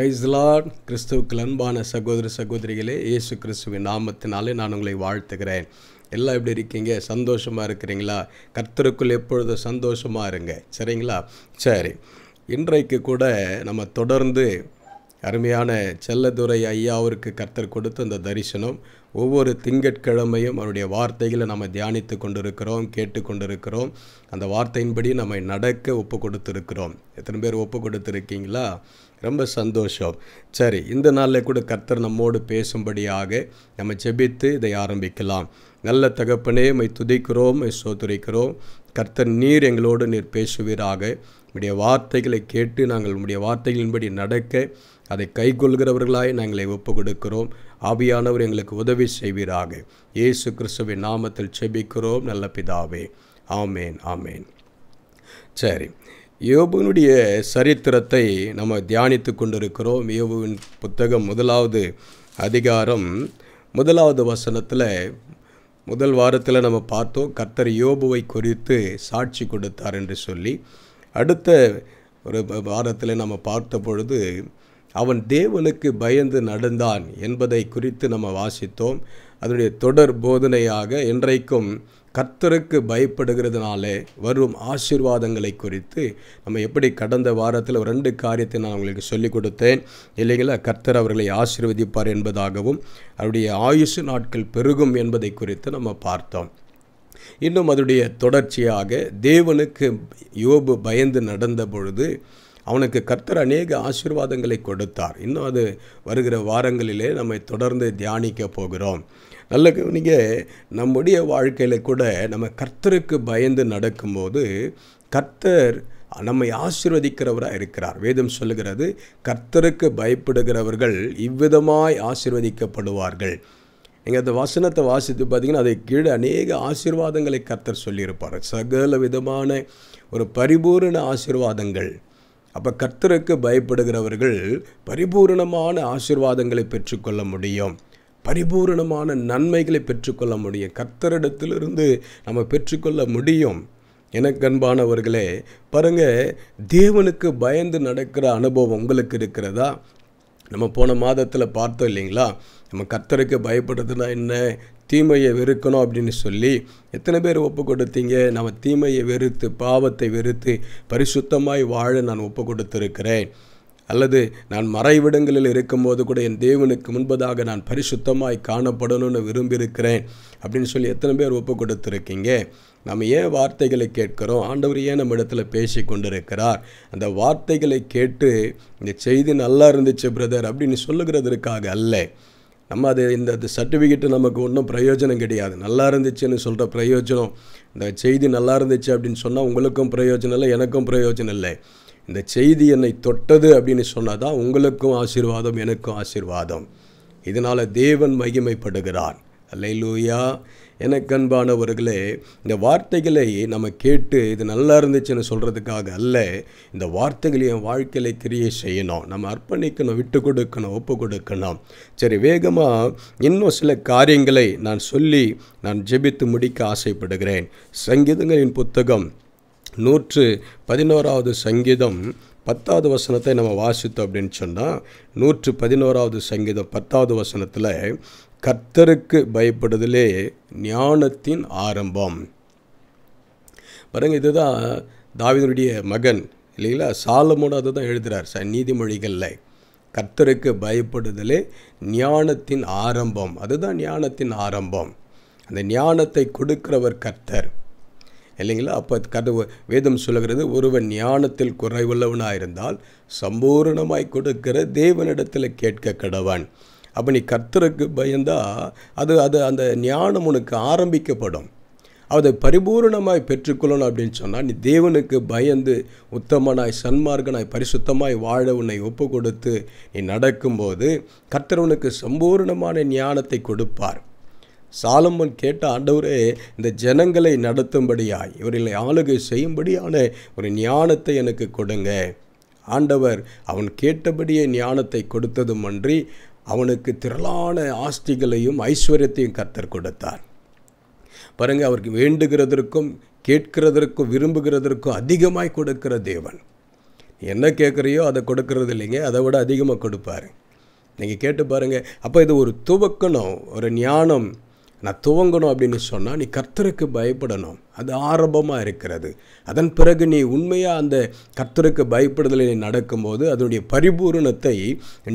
Praise the Lord. கிறிஸ்துவுக்கு அன்பான சகோதர சகோதரிகளே, இயேசு கிறிஸ்துவின் நாமத்தினாலே நான் உங்களை வாழ்த்துகிறேன். எல்லாம் எப்படி இருக்கீங்க? சந்தோஷமாக இருக்கிறீங்களா? கர்த்தருக்குள் எப்பொழுதும் சந்தோஷமாக இருங்க, சரிங்களா? சரி, இன்றைக்கு கூட நம்ம தொடர்ந்து அருமையான செல்லதுரை ஐயாவிற்கு கர்த்தர் கொடுத்த அந்த தரிசனம், ஒவ்வொரு திங்கட்கிழமையும் அவருடைய வார்த்தைகளை நம்ம தியானித்து கொண்டிருக்கிறோம், கேட்டு கொண்டிருக்கிறோம். அந்த வார்த்தையின்படி நம்ம நடக்க ஒப்பு கொடுத்துருக்கிறோம். எத்தனை பேர் ஒப்பு கொடுத்துருக்கீங்களா? ரொம்ப சந்தோஷம். சரி, இந்த நாளில் கூட கர்த்தர் நம்மோடு பேசும்படியாக நம்ம ஜெபித்து இதை ஆரம்பிக்கலாம். நல்ல தகப்பனே, மை துதிக்கிறோம், மை ஸ்தோத்திரிக்கிறோம். கர்த்தர் நீர் எங்களோடு நீர் பேசுவீராக. உம்முடைய வார்த்தைகளை கேட்டு நாங்கள் உம்முடைய வார்த்தைகளின்படி நடக்க அதை கைக்கொள்கிறவர்களாய் நாங்களை ஒப்பு கொடுக்கிறோம். ஆவியானவர் எங்களுக்கு உதவி செய்வீராக. இயேசு கிறிஸ்துவின் நாமத்தில் ஜெபிக்கிறோம் நல்ல பிதாவே, ஆமேன் ஆமேன். சரி, யோபுவினுடைய சரித்திரத்தை நம்ம தியானித்து கொண்டிருக்கிறோம். யோபுவின் புத்தகம் 1வது அதிகாரம் 1வது வசனத்தில் முதல் வாரத்தில் நம்ம பார்த்தோம், கர்த்தர் யோபுவை குறித்து சாட்சி கொடுத்தார் என்று சொல்லி. அடுத்த ஒரு வாரத்தில் நம்ம பார்த்த பொழுது அவன் தேவனுக்கு பயந்து நடந்தான் என்பதை குறித்து நம்ம வாசித்தோம். அதனுடைய தொடர் போதனையாக இன்றைக்கும் கர்த்தருக்கு பயப்படுகிறதுனாலே வரும் ஆசீர்வாதங்களை குறித்து நம்ம எப்படி கடந்த வாரத்தில் 2 காரியத்தை நான் உங்களுக்கு சொல்லிக் கொடுத்தேன் இல்லைங்களா? கர்த்தர் அவர்களை ஆசீர்வதிப்பார் என்பதாகவும் அவருடைய ஆயுசு நாட்கள் பெருகும் என்பதை குறித்து நம்ம பார்த்தோம். இன்னும் அதனுடைய தொடர்ச்சியாக தேவனுக்கு யோபு பயந்து நடந்த பொழுது அவனுக்கு கர்த்தர் அநேக ஆசீர்வாதங்களை கொடுத்தார். இன்னும் அது வருகிற வாரங்களிலே நம்ம தொடர்ந்து தியானிக்க போகிறோம். நல்ல கவனிங்க, நம்முடைய வாழ்க்கையில் கூட நம்ம கர்த்தருக்கு பயந்து நடக்கும்போது கர்த்தர் நம்மை ஆசீர்வதிக்கிறவராக இருக்கிறார். வேதம் சொல்லுகிறது, கர்த்தருக்கு பயப்படுகிறவர்கள் இவ்விதமாய் ஆசீர்வதிக்கப்படுவார்கள். நீங்கள் அந்த வசனத்தை வாசித்து பார்த்தீங்கன்னா அதை கீழே அநேக ஆசீர்வாதங்களை கர்த்தர் சொல்லியிருப்பார். சகல விதமான ஒரு பரிபூரண ஆசீர்வாதங்கள். அப்போ கர்த்தருக்கு பயப்படுகிறவர்கள் பரிபூரணமான ஆசீர்வாதங்களை பெற்றுக்கொள்ள முடியும், பரிபூரணமான நன்மைகளை பெற்றுக்கொள்ள முடியும், கர்த்தரிடத்திலிருந்து நம்ம பெற்றுக்கொள்ள முடியும். எனக்கு அன்பானவர்களே, பாருங்கள், தேவனுக்கு பயந்து நடக்கிற அனுபவம் உங்களுக்கு இருக்கிறதா? நம்ம போன மாதத்தில் பார்த்தோம் இல்லைங்களா? நம்ம கர்த்தருக்கு பயப்படுறதுனா என்ன, தீமையை வெறுக்கணும் அப்படின்னு சொல்லி எத்தனை பேர் ஒப்பு கொடுத்தீங்க? நம்ம தீமையை வெறுத்து, பாவத்தை வெறுத்து பரிசுத்தமாய் வாழ நான் ஒப்பு கொடுத்துருக்கிறேன். அல்லது நான் மறைவிடங்களில் இருக்கும்போது கூட என் தேவனுக்கு முன்பதாக நான் பரிசுத்தமாய் காணப்படணும்னு விரும்பியிருக்கிறேன் அப்படின்னு சொல்லி எத்தனை பேர் ஒப்பு கொடுத்துருக்கீங்க? நம்ம ஏன் வார்த்தைகளை கேட்கிறோம்? ஆண்டவர் ஏன் நம்ம இடத்துல பேசி கொண்டிருக்கிறார்? அந்த வார்த்தைகளை கேட்டு இந்த செய்தி நல்லா இருந்துச்சு பிரதர் அப்படின்னு சொல்லுகிறதற்காக அல்ல. நம்ம அது இந்த சர்டிஃபிகேட்டு நமக்கு ஒன்றும் பிரயோஜனம் கிடையாது. நல்லா இருந்துச்சுன்னு சொல்கிற பிரயோஜனம், இந்த செய்தி நல்லா இருந்துச்சு அப்படின்னு சொன்னால் உங்களுக்கும் பிரயோஜனம் இல்லை, எனக்கும் பிரயோஜனம் இல்லை. இந்த செய்தி என்னை தொட்டது அப்படின்னு சொன்னால் தான் உங்களுக்கும் ஆசீர்வாதம், எனக்கும் ஆசீர்வாதம். இதனால் தேவன் மகிமைப்படுகிறார். அல்லேலூயா. எனக்கு அன்பானவர்களே, இந்த வார்த்தைகளை நம்ம கேட்டு இது நல்லா இருந்துச்சுன்னு சொல்கிறதுக்காக அல்ல, இந்த வார்த்தைகளை என் வாழ்க்கையில் கிரியை செய்யணும், நம்ம அர்ப்பணிக்கணும், விட்டு கொடுக்கணும், ஒப்பு கொடுக்கணும். சரி, வேகமாக இன்னும் சில காரியங்களை நான் சொல்லி நான் ஜெபித்து முடிக்க ஆசைப்படுகிறேன். சங்கீதங்களின் புத்தகம் 111வது சங்கீதம் 10வது வசனத்தை நம்ம வாசித்தோம் அப்படின்னு சொன்னால், 111வது சங்கீதம் 10வது வசனத்தில் கர்த்தருக்கு பயப்படுதலே ஞானத்தின் ஆரம்பம். பாருங்க, இதுதான் தாவீதுடைய மகன் இல்லைங்களா, சாலமோன் அதை தான் எழுதுகிறார் நீதிமொழிகளில். கர்த்தருக்கு பயப்படுதலே ஞானத்தின் ஆரம்பம். அதுதான் ஞானத்தின் ஆரம்பம். அந்த ஞானத்தை கொடுக்கிறவர் கர்த்தர் இல்லைங்களா? அப்போ வேதம் சொல்லுகிறது, ஒருவன் ஞானத்தில் குறைவுள்ளவனாக இருந்தால் சம்பூர்ணமாய் கொடுக்கிற தேவனிடத்தில் கேட்க கடவன். அப்போ நீ கர்த்தருக்கு பயந்தா அது அந்த ஞானம் உனக்கு ஆரம்பிக்கப்படும். அதை பரிபூர்ணமாய் பெற்றுக்கொள்ளணும் அப்படின்னு சொன்னால் நீ தேவனுக்கு பயந்து உத்தமனாய், சன்மார்க்கனாய், பரிசுத்தமாய் வாழ உன்னை ஒப்பு கொடுத்து நீ நடக்கும்போது கர்த்தர் உனக்கு சம்பூர்ணமான ஞானத்தை கொடுப்பார். சாலமோன் கேட்ட, ஆண்டவரே, இந்த ஜனங்களை நடத்தும்படியாய், இவர்களை ஆளுகை செய்யும்படியான ஒரு ஞானத்தை எனக்கு கொடுங்க. ஆண்டவர் அவன் கேட்டபடியே ஞானத்தை கொடுத்ததும் அன்றி அவனுக்கு திரளான ஆஸ்திகளையும் ஐஸ்வர்யத்தையும் கர்த்தர் கொடுத்தார். பாருங்கள், அவருக்கு வேண்டுகிறதற்கும் கேட்கிறதற்கும் விரும்புகிறதற்கும் அதிகமாய் கொடுக்கிற தேவன். என்ன கேட்குறியோ அதை கொடுக்கறது இல்லைங்க, அதை விட அதிகமாக கொடுப்பார். நீங்கள் கேட்டு பாருங்கள். அப்போ இது ஒரு துவக்கணும், ஒரு ஞானம். நான் துவங்கணும் அப்படின்னு சொன்னால் நீ கர்த்தருக்கு பயப்படணும். அது ஆரம்பமாக இருக்கிறது. அதன் பிறகு நீ உண்மையாக அந்த கர்த்தருக்கு பயப்படுதலை நீ நடக்கும்போது அதனுடைய பரிபூரணத்தை,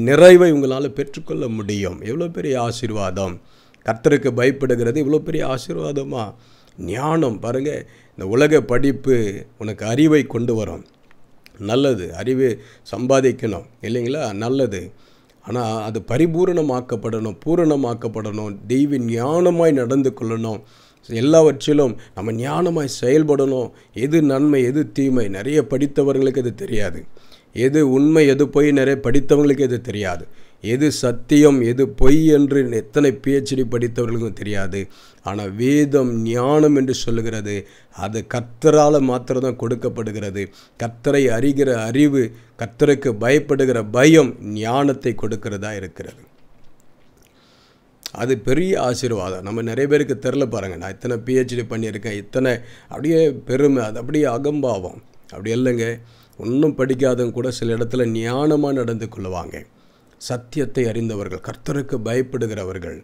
நிறைவை உங்களால் பெற்றுக்கொள்ள முடியும். எவ்வளோ பெரிய ஆசீர்வாதம்! கர்த்தருக்கு பயப்படுகிறது இவ்வளோ பெரிய ஆசீர்வாதமா? ஞானம் பாருங்கள். இந்த உலக படிப்பு உனக்கு அறிவை கொண்டு வரும், நல்லது. அறிவு சம்பாதிக்கணும் இல்லைங்களா, நல்லது. ஆனால் அது பரிபூரணமாக்கப்படணும், பூரணமாக்கப்படணும். தெய்வ ஞானமாய் நடந்து கொள்ளணும். எல்லாவற்றிலும் நம்ம ஞானமாய் செயல்படணும். எது நன்மை எது தீமை நிறைய படித்தவர்களுக்கு இது தெரியாது. எது உண்மை எது பொய் நிறைய படித்தவங்களுக்கு இது தெரியாது. எது சத்தியம் எது பொய் என்று எத்தனை PhD படித்தவர்களுக்கும் தெரியாது. ஆனால் வேதம் ஞானம் என்று சொல்லுகிறது. அது கர்த்தரால் மாத்திரம்தான் கொடுக்கப்படுகிறது. கர்த்தரை அறிகிற அறிவு, கர்த்தருக்கு பயப்படுகிற பயம் ஞானத்தை கொடுக்கிறதா இருக்கிறது. அது பெரிய ஆசீர்வாதம். நம்ம நிறைய பேருக்கு தெரில பாருங்கள். நான் இத்தனை PhD பண்ணியிருக்கேன், இத்தனை அப்படியே பெருமை, அது அப்படியே அகம்பாவம். அப்படி இல்லைங்க. ஒன்றும் படிக்காதவங்க கூட சில இடத்துல ஞானமாக நடந்து கொள்ளுவாங்க. சத்தியத்தை அறிந்தவர்கள், கர்த்தருக்கு பயப்படுகிறவர்கள்.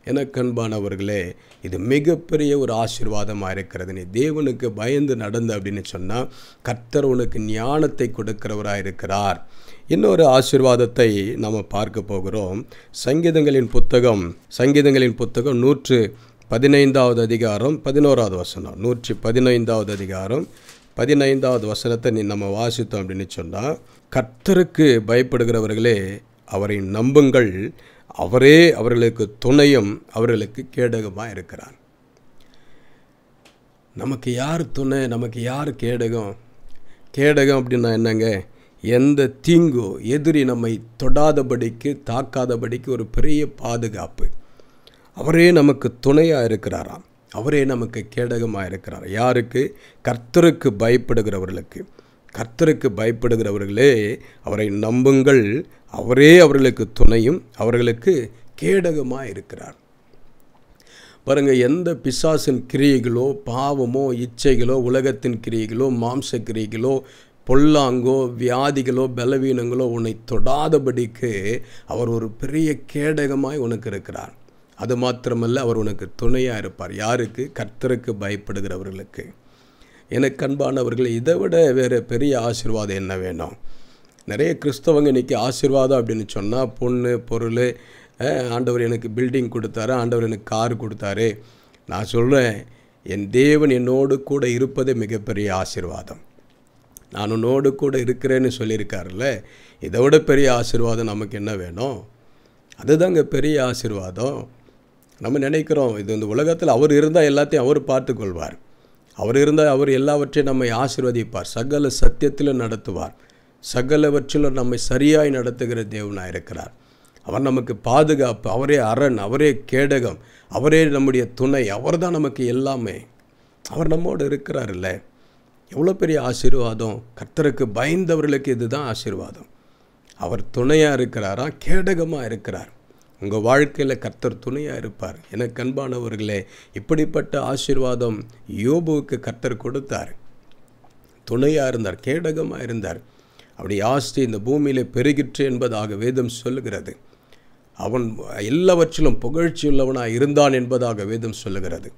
எனக்கன்பானவர்களே, இது மிகப்பெரிய ஒரு ஆசீர்வாதமாக இருக்கிறது. நீ தேவனுக்கு பயந்து நடந்து அப்படின்னு சொன்னால் கர்த்தர் உனக்கு ஞானத்தை கொடுக்கிறவராக இருக்கிறார். இன்னொரு ஆசீர்வாதத்தை நம்ம பார்க்க போகிறோம். சங்கீதங்களின் புத்தகம் 115வது அதிகாரம் 11வது வசனம். 115வது அதிகாரம் 15வது வசனத்தை நம்ம வாசித்தோம் அப்படின்னு சொன்னால், கர்த்தருக்கு பயப்படுகிறவர்களே அவரை நம்புங்கள், அவரே அவர்களுக்கு துணையும் அவர்களுக்கு கேடகமாக இருக்கிறார். நமக்கு யார் துணை, நமக்கு யார் கேடகம்? கேடகம் அப்படின்னா என்னங்க? எந்த தீங்கோ எதிரி நம்மை தொடாதபடிக்கு தாக்காதபடிக்கு ஒரு பெரிய பாதுகாப்பு. அவரே நமக்கு துணையாக இருக்கிறாராம். அவரே நமக்கு கேடகமாக இருக்கிறார். யாருக்கு? கர்த்தருக்கு பயப்படுகிறவர்களுக்கு. கர்த்தருக்கு பயப்படுகிறவர்களே அவரை நம்புங்கள், அவரே அவர்களுக்கு துணையும் அவர்களுக்கு கேடகமாக இருக்கிறார். பாருங்கள், எந்த பிசாசின் கிரியைகளோ பாவமோ இச்சைகளோ உலகத்தின் கிரியைகளோ மாம்ச கிரியைகளோ பொல்லாங்கோ வியாதிகளோ பலவீனங்களோ உன்னை தொடாதபடிக்கு அவர் ஒரு பெரிய கேடகமாய் உனக்கு இருக்கிறார். அது மாத்திரமல்ல, அவர் உனக்கு துணையாக இருப்பார். யாருக்கு? கர்த்தருக்கு பயப்படுகிறவர்களுக்கு. எனக்கு அன்பானவர்கள், இதை விட வேறு பெரிய ஆசீர்வாதம் என்ன வேணும்? நிறைய கிறிஸ்தவங்க இன்றைக்கி ஆசீர்வாதம் அப்படின்னு சொன்னால் பொண்ணு பொருள், ஆண்டவர் எனக்கு பில்டிங் கொடுத்தாரு, ஆண்டவர் எனக்கு கார் கொடுத்தாரு. நான் சொல்கிறேன், என் தேவன் என்னோடு கூட இருப்பதே மிகப்பெரிய ஆசீர்வாதம். நான் உன்னோடு கூட இருக்கிறேன்னு சொல்லியிருக்காருல்ல, இதை விட பெரிய ஆசீர்வாதம் நமக்கு என்ன வேணும்? அதுதாங்க பெரிய ஆசீர்வாதம். நம்ம நினைக்கிறோம் இது இந்த உலகத்தில் அவர் இருந்தால் எல்லாத்தையும் அவர் பார்த்துக்கொள்வார், அவர் இருந்தால் அவர் எல்லாவற்றையும் நம்மை ஆசீர்வதிப்பார், சகல சத்தியத்திலும் நடத்துவார், சகலவற்றிலும் நம்மை சரியாய் நடத்துகிற தேவனாக இருக்கிறார். அவர் நமக்கு பாதுகாப்பு, அவரே அரண், அவரே கேடகம், அவரே நம்முடைய துணை, அவர் தான் நமக்கு எல்லாமே. அவர் நம்மோடு இருக்கிறார். இல்லை, எவ்வளோ பெரிய ஆசீர்வாதம்! கர்த்தருக்கு பயந்தவர்களுக்கு இதுதான் ஆசீர்வாதம். அவர் துணையாக இருக்கிறாரா, கேடகமாக இருக்கிறார். உங்கள் வாழ்க்கையில் கர்த்தர் துணையாக இருப்பார். எனக்கு அன்பானவர்களே, இப்படிப்பட்ட ஆசீர்வாதம் யோபுவுக்கு கர்த்தர் கொடுத்தார். துணையாக இருந்தார், கேடகமாக இருந்தார். அப்படி ஆஸ்தி இந்த பூமியில் பெருகிற்று என்பதாக வேதம் சொல்லுகிறது. அவன் எல்லாவற்றிலும் புகழ்ச்சியுள்ளவனாக இருந்தான் என்பதாக வேதம் சொல்லுகிறது.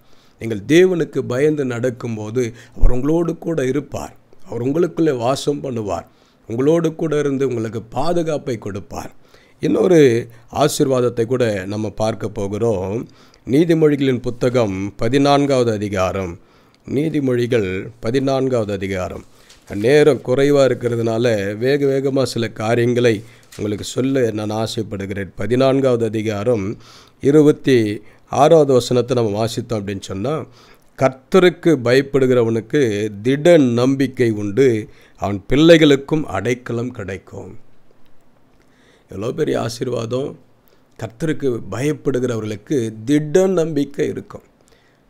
நீங்கள் தேவனுக்கு பயந்து நடக்கும்போது அவர் உங்களோடு கூட இருப்பார். அவர் உங்களுக்குள்ளே வாசம் பண்ணுவார். உங்களோடு கூட இருந்து உங்களுக்கு பாதுகாப்பை கொடுப்பார். இன்னொரு ஆசீர்வாதத்தை கூட நம்ம பார்க்க போகிறோம். நீதிமொழிகளின் புத்தகம் 14வது அதிகாரம். நீதிமொழிகள் 14வது அதிகாரம். நேரம் குறைவாக இருக்கிறதுனால வேகமாக சில காரியங்களை உங்களுக்கு சொல்ல நான் ஆசைப்படுகிறேன். 14வது அதிகாரம் 26வது வசனத்தை நம்ம வாசித்தோம் அப்படின்னு சொன்னால், கர்த்தருக்கு பயப்படுகிறவனுக்கு திட நம்பிக்கை உண்டு, அவன் பிள்ளைகளுக்கும் அடைக்கலம் கிடைக்கும். எவ்வளோ பெரிய ஆசீர்வாதம்! கர்த்தருக்கு பயப்படுகிறவர்களுக்கு திட நம்பிக்கை இருக்கும்.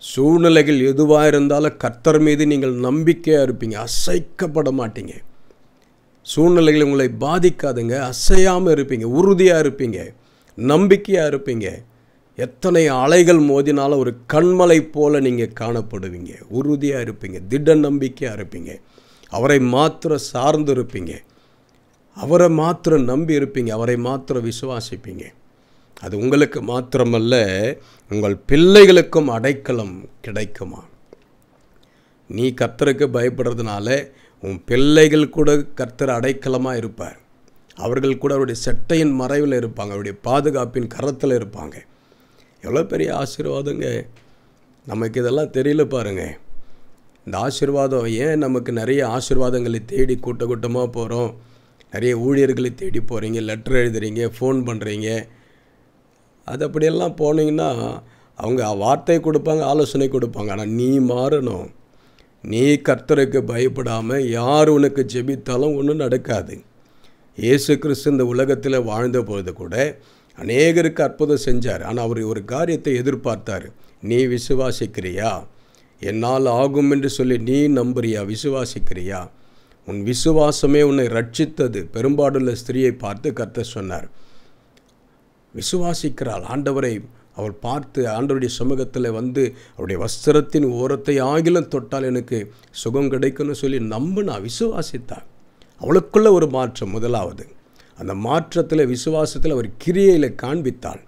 சூழ்நிலைகள் எதுவாக இருந்தாலும் கர்த்தர் மீது நீங்கள் நம்பிக்கையாக இருப்பீங்க, அசைக்கப்பட மாட்டீங்க. சூழ்நிலைகள் உங்களை பாதிக்காதுங்க, அசையாமல் இருப்பீங்க, உறுதியாக இருப்பீங்க, நம்பிக்கையாக இருப்பீங்க. எத்தனை அலைகள் மோதினாலும் ஒரு கண்மலை போல நீங்கள் காணப்படுவீங்க, உறுதியாக இருப்பீங்க, திட நம்பிக்கையாக இருப்பீங்க, அவரை மாத்திர சார்ந்து இருப்பீங்க. அவரை மாத்திரம் நம்பி இருப்பீங்க, அவரை மாத்திரம் விசுவாசிப்பீங்க. அது உங்களுக்கு மாத்திரமல்ல, உங்கள் பிள்ளைகளுக்கும் அடைக்கலம் கிடைக்குமா? நீ கர்த்தருக்கு பயப்படுறதுனால உன் பிள்ளைகள் கூட கர்த்தர் அடைக்கலமாக இருப்பார். அவர்கள் கூட அவருடைய செட்டையின் மறைவில் இருப்பாங்க, அவருடைய பாதுகாப்பின் கரத்தில் இருப்பாங்க. எவ்வளோ பெரிய ஆசீர்வாதங்க! நமக்கு இதெல்லாம் தெரியல பாருங்க. இந்த ஆசீர்வாதம் ஏன் நமக்கு நிறைய ஆசீர்வாதங்களை தேடி கூட்டமாக போகிறோம், நிறைய ஊழியர்களை தேடி போகிறீங்க, லெட்டர் எழுதுறீங்க, ஃபோன் பண்ணுறீங்க. அது அப்படியெல்லாம் போனீங்கன்னா அவங்க வார்த்தை கொடுப்பாங்க, ஆலோசனை கொடுப்பாங்க. ஆனால் நீ மாறணும். நீ கர்த்தருக்கு பயப்படாமல் யார் உனக்கு ஜெபித்தாலும் ஒன்றும் நடக்காது. இயேசு கிறிஸ்து இந்த உலகத்தில் வாழ்ந்த பொழுது கூட அநேகருக்கு அற்புதம் செஞ்சார். ஆனால் அவர் ஒரு காரியத்தை எதிர்பார்த்தார். நீ விசுவாசிக்கிறியா? என்னால் ஆகும் என்று சொல்லி நீ நம்புறியா? விசுவாசிக்கிறியா? உன் விசுவாசமே உன்னை ரட்சித்தது. பெரும்பாடுள்ள ஸ்திரியை பார்த்து கர்த்தர் சொன்னார், விசுவாசிக்கிறாள், ஆண்டவரை அவள் பார்த்து ஆண்டவருடைய சமூகத்தில் வந்து அவருடைய வஸ்திரத்தின் ஓரத்தை ஆகிலும் தொட்டால் எனக்கு சுகம் கிடைக்கும்னு சொல்லி நம்பினா, விசுவாசித்தாள். அவளுக்குள்ள ஒரு மாற்றம். முதலாவது அந்த மாற்றத்தில், விசுவாசத்தில் அவர் கிரியையில் காண்பித்தாள்.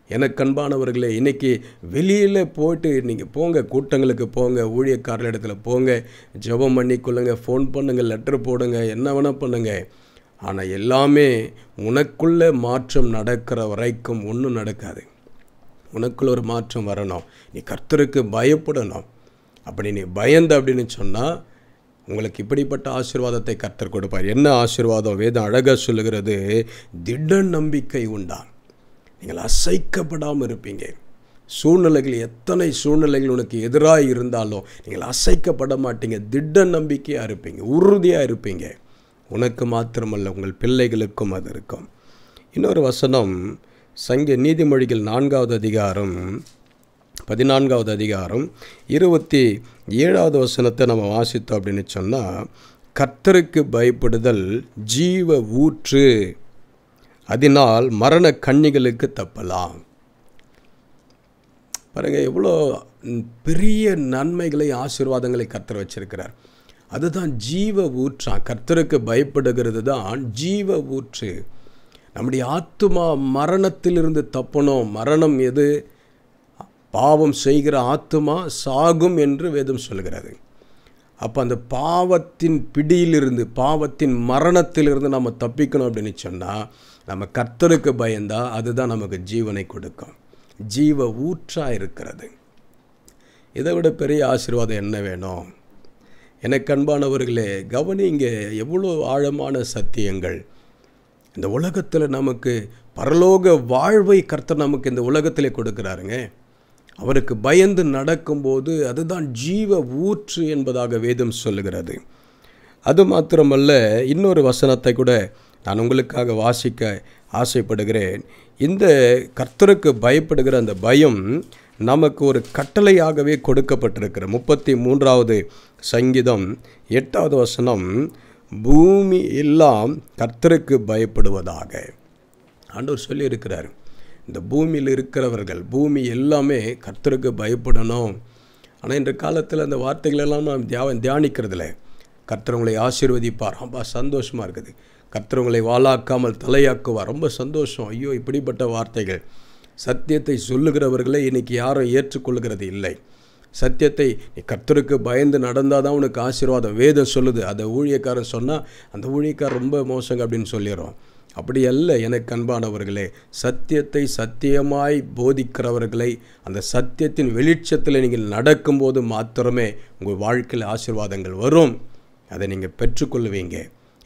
எனக்கு அன்பானவர்களே, இன்றைக்கி வெளியில் போய்ட்டு நீங்கள் போங்க, கூட்டங்களுக்கு போங்க, ஊழியக்காரர் இடத்துல போங்க, ஜெபம் பண்ணிக்கொள்ளுங்க, ஃபோன் பண்ணுங்கள், லெட்டர் போடுங்க, என்ன வேணால் பண்ணுங்கள். ஆனால் எல்லாமே உனக்குள்ளே மாற்றம் நடக்கிற வரைக்கும் ஒன்றும் நடக்காது. உனக்குள்ள ஒரு மாற்றம் வரணும். நீ கர்த்தருக்கு பயப்படணும். அப்படி நீ பயந்த அப்படின்னு சொன்னால் உங்களுக்கு இப்படிப்பட்ட ஆசீர்வாதத்தை கர்த்தர் கொடுப்பார். என்ன ஆசீர்வாதம்? வேதம் அழகாக சொல்லுகிறது, திட நம்பிக்கை உண்டான். நீங்கள் அசைக்கப்படாமல் இருப்பீங்க. சூழ்நிலைகள், எத்தனை சூழ்நிலைகள் உனக்கு எதிராக இருந்தாலும் நீங்கள் அசைக்கப்பட மாட்டீங்க. திட நம்பிக்கையாக இருப்பீங்க, உறுதியாக இருப்பீங்க. உனக்கு மாத்திரமல்ல, உங்கள் பிள்ளைகளுக்கும் அது இருக்கும். இன்னொரு வசனம், நீதிமொழிகள் 4வது அதிகாரம் 14வது அதிகாரம் 27வது வசனத்தை நம்ம வாசித்தோம் அப்படின்னு சொன்னால், கர்த்தருக்கு பயப்படுதல் ஜீவ ஊற்று, அதனால் மரண கண்ணிகளுக்கு தப்பலாம். பாருங்க, எவ்வளோ பெரிய நன்மைகளை, ஆசீர்வாதங்களை கர்த்தர் வச்சிருக்கிறார். அதுதான் ஜீவ ஊற்றான். கர்த்தருக்கு பயப்படுகிறது தான் ஜீவ ஊற்று. நம்முடைய ஆத்துமா மரணத்திலிருந்து தப்பணும். மரணம் எது? பாவம் செய்கிற ஆத்துமா சாகும் என்று வேதம் சொல்கிறது. அப்போ அந்த பாவத்தின் பிடியிலிருந்து, பாவத்தின் மரணத்திலிருந்து நம்ம தப்பிக்கணும் அப்படின்னு சொன்னால், நம்ம கர்த்தருக்கு பயந்தா அதுதான் நமக்கு ஜீவனை கொடுக்கும். ஜீவ ஊற்றாக இருக்கிறது. இதை விட பெரிய ஆசீர்வாதம் என்ன வேணும்? எனக்கு அன்பானவர்களே, கவனிங்க, எவ்வளோ ஆழமான சத்தியங்கள். இந்த உலகத்தில் நமக்கு பரலோக வாழ்வை கர்த்தர் நமக்கு இந்த உலகத்திலே கொடுக்குறாருங்க. அவருக்கு பயந்து நடக்கும்போது அதுதான் ஜீவ ஊற்று என்பதாக வேதம் சொல்லுகிறது. அது மாத்திரமல்ல, இன்னொரு வசனத்தை கூட நான் உங்களுக்காக வாசிக்க ஆசைப்படுகிறேன். இந்த கர்த்தருக்கு பயப்படுகிற அந்த பயம் நமக்கு ஒரு கட்டளையாகவே கொடுக்கப்பட்டிருக்கிற 33வது சங்கீதம் 8வது வசனம், பூமி எல்லாம் கர்த்தருக்கு பயப்படுவதாக. ஆண்டவர் சொல்லியிருக்கிறார், இந்த பூமியில் இருக்கிறவர்கள், பூமி எல்லாமே கர்த்தருக்கு பயப்படணும். ஆனால் இன்றைய காலத்தில் அந்த வார்த்தைகளெல்லாம் நாம் தியானிக்கிறதில்ல. கர்த்தர் உங்களை ஆசீர்வதிப்பார், ரொம்ப சந்தோஷமாக இருக்குது. கர்த்தர் உங்களை வாளாக்காமல் தலையாக்குவார், ரொம்ப சந்தோஷம். ஐயோ, இப்படிப்பட்ட வார்த்தைகள். சத்தியத்தை சொல்லுகிறவர்களே இன்றைக்கி யாரும் ஏற்றுக்கொள்கிறது இல்லை. சத்தியத்தை நீ கர்த்தருக்கு பயந்து நடந்தால் தான் உனக்கு ஆசீர்வாதம் வேதம் சொல்லுது. அதை ஊழியக்காரன் சொன்னால் அந்த ஊழியக்காரர் ரொம்ப மோசங்க அப்படின்னு சொல்லிடுறோம். அப்படி அல்ல எனக்கு அன்பானவர்களே. சத்தியத்தை சத்தியமாய் போதிக்கிறவர்களை, அந்த சத்தியத்தின் வெளிச்சத்தில் நீங்கள் நடக்கும்போது மாத்திரமே உங்கள் வாழ்க்கையில் ஆசீர்வாதங்கள் வரும். அதை நீங்கள் பெற்றுக்கொள்வீங்க.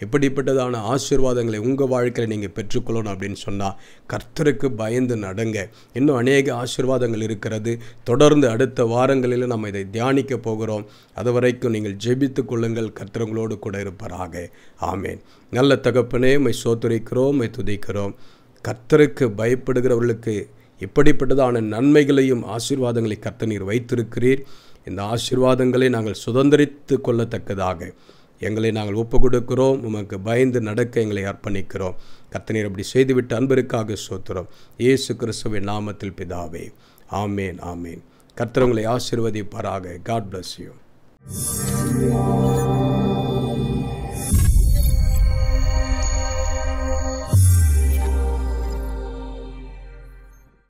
எப்படிப்பட்டதான ஆசீர்வாதங்களை உங்கள் வாழ்க்கையில் நீங்கள் பெற்றுக்கொள்ளணும் அப்படின்னு சொன்னால் கர்த்தருக்கு பயந்து நடங்க. இன்னும் அநேக ஆசீர்வாதங்கள் இருக்கிறது. தொடர்ந்து அடுத்த வாரங்களில் நம்ம இதை தியானிக்க போகிறோம். அது வரைக்கும் நீங்கள் ஜெபித்து கொள்ளுங்கள். கர்த்தர் உங்களோடு கூட இருப்பாராக. ஆமேன். நல்ல தகப்பனே, உம்மை ஸ்தோத்திரிக்கிறோம், உம்மை துதிக்கிறோம். கர்த்தருக்கு பயப்படுகிறவர்களுக்கு இப்படிப்பட்டதான நன்மைகளையும் ஆசீர்வாதங்களை கர்த்தர் நீர் வைத்திருக்கிறீர். இந்த ஆசீர்வாதங்களை நாங்கள் சுதந்திரித்து கொள்ளத்தக்கதாக எங்களை நாங்கள் ஒப்பு கொடுக்கிறோம். உமக்கு பயந்து நடக்க எங்களை அர்ப்பணிக்கிறோம். கர்த்தர் அப்படி செய்துவிட்டு அன்பிற்காக ஸ்தோத்திரம். இயேசு கிறிஸ்துவின் நாமத்தில் பிதாவே, ஆமேன், ஆமேன். கர்த்தர் உங்களை ஆசீர்வதிப்பாராக. God bless you.